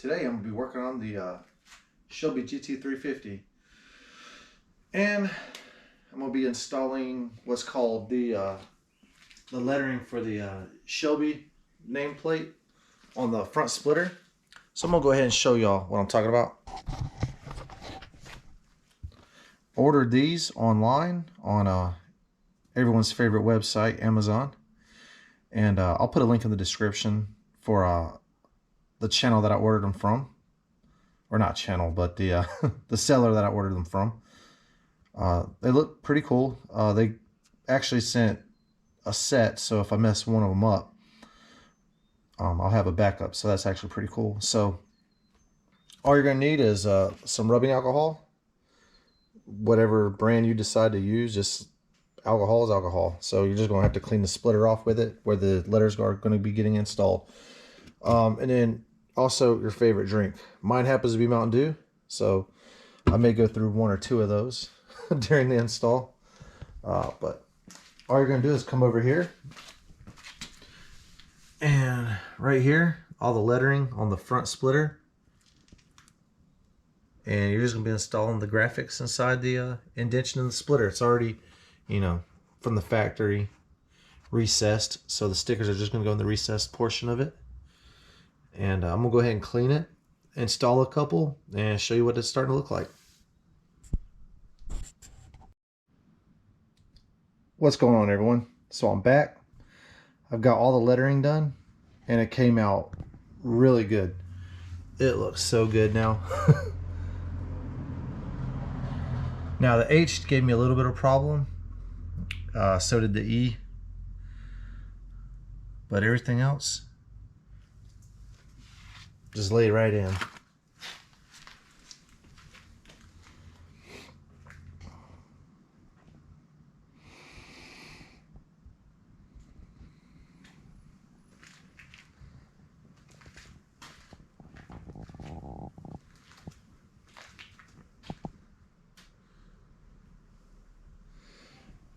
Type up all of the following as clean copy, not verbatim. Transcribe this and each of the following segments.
today I'm going to be working on the Shelby GT350. And I'm going to be installing what's called the lettering for the Shelby nameplate on the front splitter. So I'm going to go ahead and show y'all what I'm talking about. Ordered these online on everyone's favorite website, Amazon. And I'll put a link in the description for the channel that I ordered them from. Or not channel, but the the seller that I ordered them from. They look pretty cool. They actually sent a set, so if I mess one of them up, I'll have a backup. So that's actually pretty cool. So all you're going to need is some rubbing alcohol. Whatever brand you decide to use, just alcohol is alcohol. So you're just going to have to clean the splitter off with it where the letters are going to be getting installed. And then also your favorite drink. Mine happens to be Mountain Dew, so I may go through one or two of those during the install. But all you're going to do is come over here, and right here, all the lettering on the front splitter. And you're just going to be installing the graphics inside the indentation in the splitter. It's already, you know, from the factory recessed, so the stickers are just going to go in the recessed portion of it. And I'm going to go ahead and clean it, install a couple, and show you what it's starting to look like. What's going on, everyone? So I'm back. I've got all the lettering done, and it came out really good. It looks so good now. Now the H gave me a little bit of problem. So did the E. But everything else just lay right in.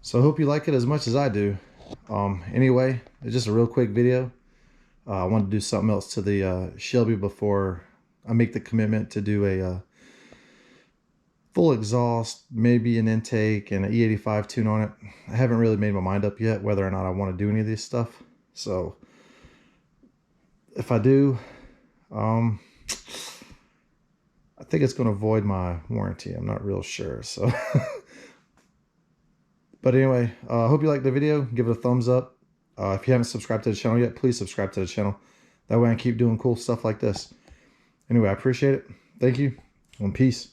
So I hope you like it as much as I do. Anyway, it's just a real quick video. I wanted to do something else to the Shelby before I make the commitment to do a full exhaust, maybe an intake and an E85 tune on it. I haven't really made my mind up yet whether or not I want to do any of this stuff. So if I do, I think it's going to void my warranty. I'm not real sure. So, but anyway, I hope you liked the video. Give it a thumbs up. If you haven't subscribed to the channel yet, please subscribe to the channel. That way I can keep doing cool stuff like this. Anyway, I appreciate it. Thank you, and peace.